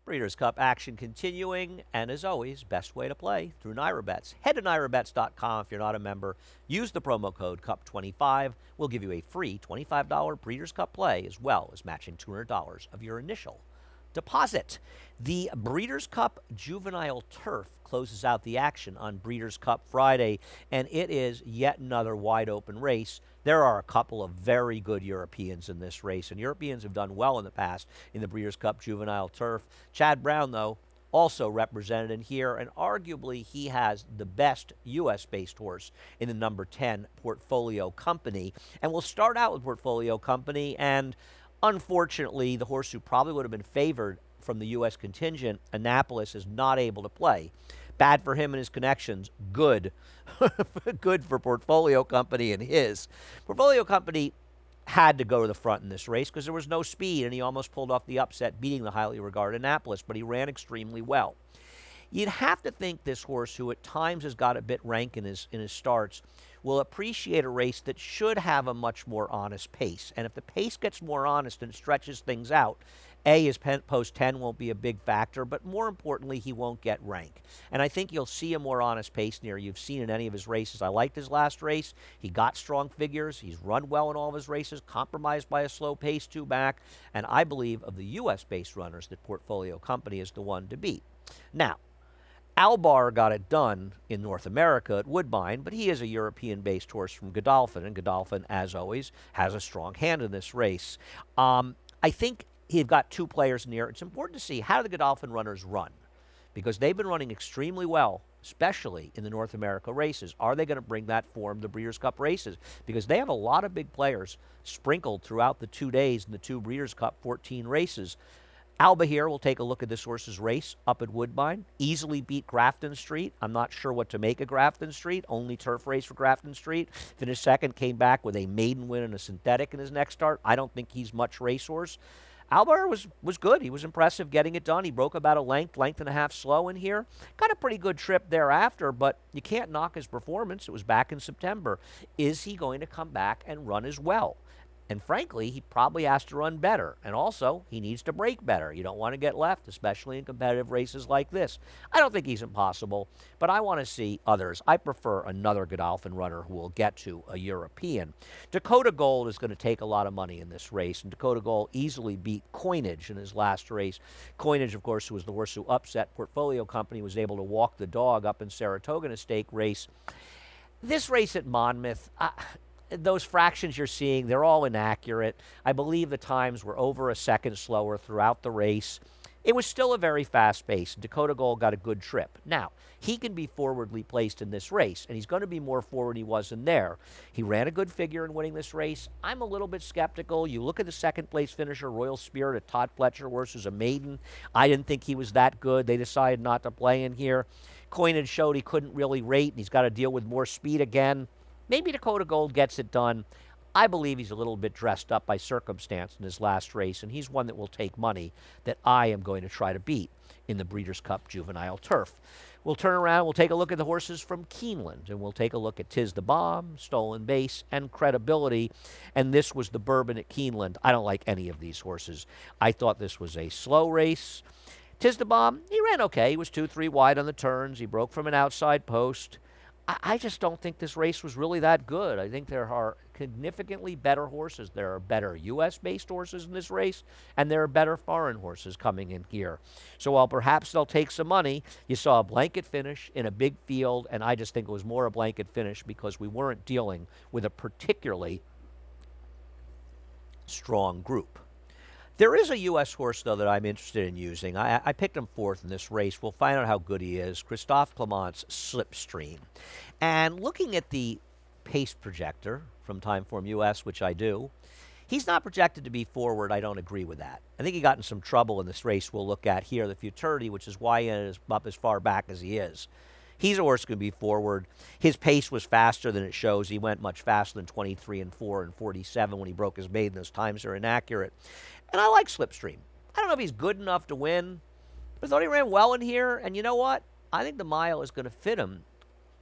Breeders' Cup action continuing, and as always, best way to play through NYRA Head to NYRABets.com if you're not a member. Use the promo code CUP25. We'll give you a free $25 Breeders' Cup play as well as matching $200 of your initial deposit. The Breeders' Cup Juvenile Turf closes out the action on Breeders' Cup Friday, and it is yet another wide-open race. There are a couple of very good Europeans in this race, and Europeans have done well in the past in the Breeders' Cup Juvenile Turf. Chad Brown, though, also represented in here, and arguably he has the best U.S.-based horse in the number 10 Portfolio Company. And we'll start out with Portfolio Company, and unfortunately, the horse who probably would have been favored from the U.S. contingent, Annapolis, is not able to play. Bad for him and his connections. Good. Good for Portfolio Company and his. Portfolio Company had to go to the front in this race because there was no speed, and he almost pulled off the upset, beating the highly regarded Annapolis, but he ran extremely well. You'd have to think this horse, who at times has got a bit rank in his starts, will appreciate a race that should have a much more honest pace. And if the pace gets more honest and stretches things out, his post 10 won't be a big factor, but more importantly, he won't get rank. And I think you'll see a more honest pace near you've seen in any of his races. I liked his last race. He got strong figures. He's run well in all of his races, compromised by a slow pace 2 back. And I believe of the U.S.-based runners that Portfolio Company is the one to beat. Now, Albar got it done in North America at Woodbine, but he is a European-based horse from Godolphin, and Godolphin, as always, has a strong hand in this race. I think he's got 2 players in here. It's important to see how the Godolphin runners run, because they've been running extremely well, especially in the North America races. Are they going to bring that form to the Breeders' Cup races? Because they have a lot of big players sprinkled throughout the 2 days in the 2 Breeders' Cup 14 races. Alba here will take a look at this horse's race up at Woodbine. Easily beat Grafton Street. I'm not sure what to make of Grafton Street. Only turf race for Grafton Street. Finished second, came back with a maiden win and a synthetic in his next start. I don't think he's much racehorse. Albar was good. He was impressive getting it done. He broke about a length and a half slow in here. Got a pretty good trip thereafter, but you can't knock his performance. It was back in September. Is he going to come back and run as well? And frankly, he probably has to run better. And also, he needs to break better. You don't want to get left, especially in competitive races like this. I don't think he's impossible, but I want to see others. I prefer another Godolphin runner who will get to a European. Dakota Gold is going to take a lot of money in this race, and Dakota Gold easily beat Coinage in his last race. Coinage, of course, who was the horse who upset Portfolio Company, was able to walk the dog up in Saratoga in a stake race. This race at Monmouth, those fractions you're seeing, they're all inaccurate. I believe the times were over a second slower throughout the race. It was still a very fast pace. Dakota Gold got a good trip. Now, he can be forwardly placed in this race, and he's going to be more forward than he was in there. He ran a good figure in winning this race. I'm a little bit skeptical. You look at the second-place finisher, Royal Spirit, at Todd Fletcher versus a maiden. I didn't think he was that good. They decided not to play in here. Coinage showed he couldn't really rate, and he's got to deal with more speed again. Maybe Dakota Gold gets it done. I believe he's a little bit dressed up by circumstance in his last race, and he's one that will take money that I am going to try to beat in the Breeders' Cup Juvenile Turf. We'll turn around, we'll take a look at the horses from Keeneland, and we'll take a look at Tis the Bomb, Stolen Base, and Credibility. And this was the Bourbon at Keeneland. I don't like any of these horses. I thought this was a slow race. Tis the Bomb, he ran okay. He was 2-3 wide on the turns. He broke from an outside post. I just don't think this race was really that good. I think there are significantly better horses. There are better U.S.-based horses in this race, and there are better foreign horses coming in here. So while perhaps they'll take some money, you saw a blanket finish in a big field, and I just think it was more a blanket finish because we weren't dealing with a particularly strong group. There is a U.S. horse, though, that I'm interested in using. I picked him 4th in this race. We'll find out how good he is. Christophe Clement's Slipstream. And looking at the pace projector from Timeform US, which I do, he's not projected to be forward. I don't agree with that. I think he got in some trouble in this race we'll look at here, the Futurity, which is why he ended up as far back as he is. He's a horse going to be forward. His pace was faster than it shows. He went much faster than 23 and 4 and 47 when he broke his maiden. Those times are inaccurate. And I like Slipstream. I don't know if he's good enough to win, but I thought he ran well in here. And you know what? I think the mile is going to fit him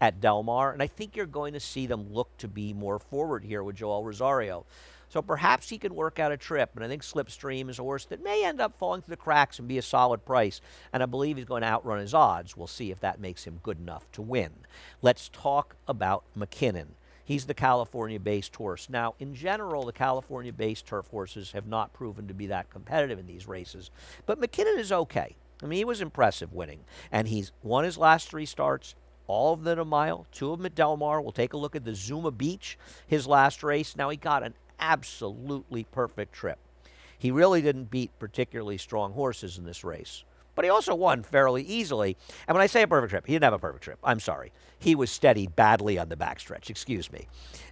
at Del Mar, and I think you're going to see them look to be more forward here with Joel Rosario. So perhaps he can work out a trip. And I think Slipstream is a horse that may end up falling through the cracks and be a solid price. And I believe he's going to outrun his odds. We'll see if that makes him good enough to win. Let's talk about Mckinnon. He's the California-based horse. Now, in general, the California-based turf horses have not proven to be that competitive in these races. But Mckinnon is okay. I mean, he was impressive winning. And he's won his last 3 starts, all of them at a mile, 2 of them at Del Mar. We'll take a look at the Zuma Beach, his last race. Now, he got an absolutely perfect trip. He really didn't beat particularly strong horses in this race. But he also won fairly easily. And when I say a perfect trip, he didn't have a perfect trip. I'm sorry. He was steadied badly on the backstretch, excuse me.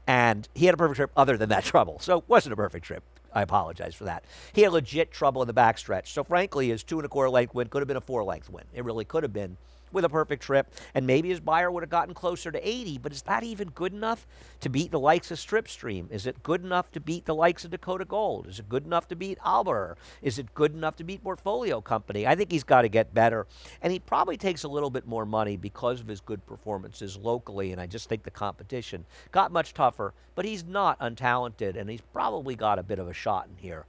And he had a perfect trip other than that trouble. So it wasn't a perfect trip. I apologize for that. He had legit trouble in the backstretch. So frankly, his 2 1/4 length win could have been a 4-length win. It really could have been, with a perfect trip. And maybe his buyer would have gotten closer to 80. But is that even good enough to beat the likes of Slipstream? Is it good enough to beat the likes of Dakota Gold? Is it good enough to beat Albar? Is it good enough to beat Portfolio Company? I think he's got to get better. And he probably takes a little bit more money because of his good performances locally. And I just think the competition got much tougher. But he's not untalented, and he's probably got a bit of a shot in here.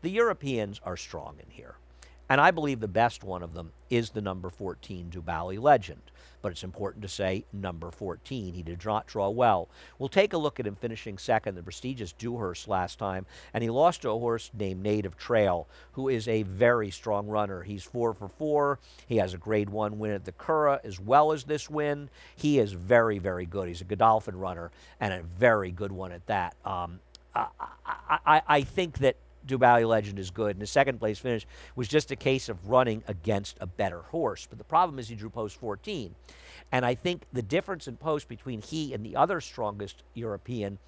The Europeans are strong in here. And I believe the best one of them is the number 14 Juvenile Legend. But it's important to say number 14. He did not draw well. We'll take a look at him finishing second, the prestigious Dewhurst last time. And he lost to a horse named Native Trail, who is a very strong runner. He's 4 for 4. He has a Grade 1 win at the Curragh as well as this win. He is very, very good. He's a Godolphin runner and a very good one at that. I think that Juvenile Legend is good, and his second place finish was just a case of running against a better horse. But the problem is he drew post 14. And I think the difference in post between he and the other strongest European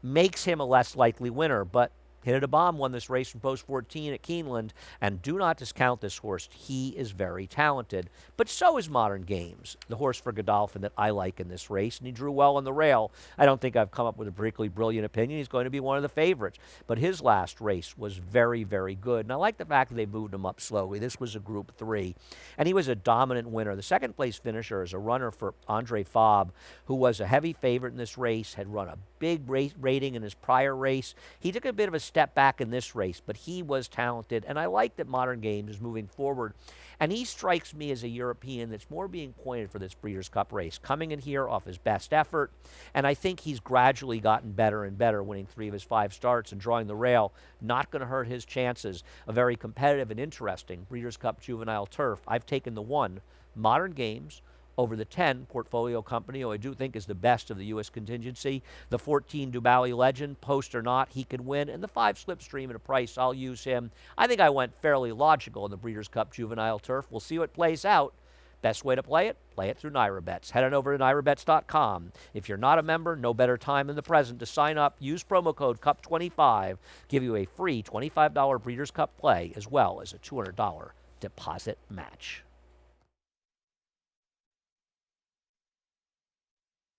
makes him a less likely winner. But Hit It a Bomb won this race from post 14 at Keeneland, and do not discount this horse. He is very talented, but so is Modern Games, the horse for Godolphin that I like in this race, and he drew well on the rail. I don't think I've come up with a particularly brilliant opinion. He's going to be one of the favorites, but his last race was very, very good, and I like the fact that they moved him up slowly. This was a Group 3, and he was a dominant winner. The second place finisher is a runner for Andre Fabre, who was a heavy favorite in this race, had run a big rating in his prior race. He took a bit of a step back in this race, but he was talented, and I like that Modern Games is moving forward. And he strikes me as a European that's more being pointed for this Breeders' Cup race, coming in here off his best effort, and I think he's gradually gotten better and better, winning 3 of his 5 starts and drawing the rail. Not going to hurt his chances. A very competitive and interesting Breeders' Cup Juvenile turf. I've taken the 1, Modern Games, over the 10, Portfolio Company, who I do think is the best of the U.S. contingency. The 14, Juvenile Legend, post or not, he can win. And the 5, Slipstream at a price, I'll use him. I think I went fairly logical in the Breeders' Cup Juvenile turf. We'll see what plays out. Best way to play it through NYRA Head on over to NYRABets.com. If you're not a member, no better time than the present to sign up. Use promo code CUP25. Give you a free $25 Breeders' Cup play as well as a $200 deposit match.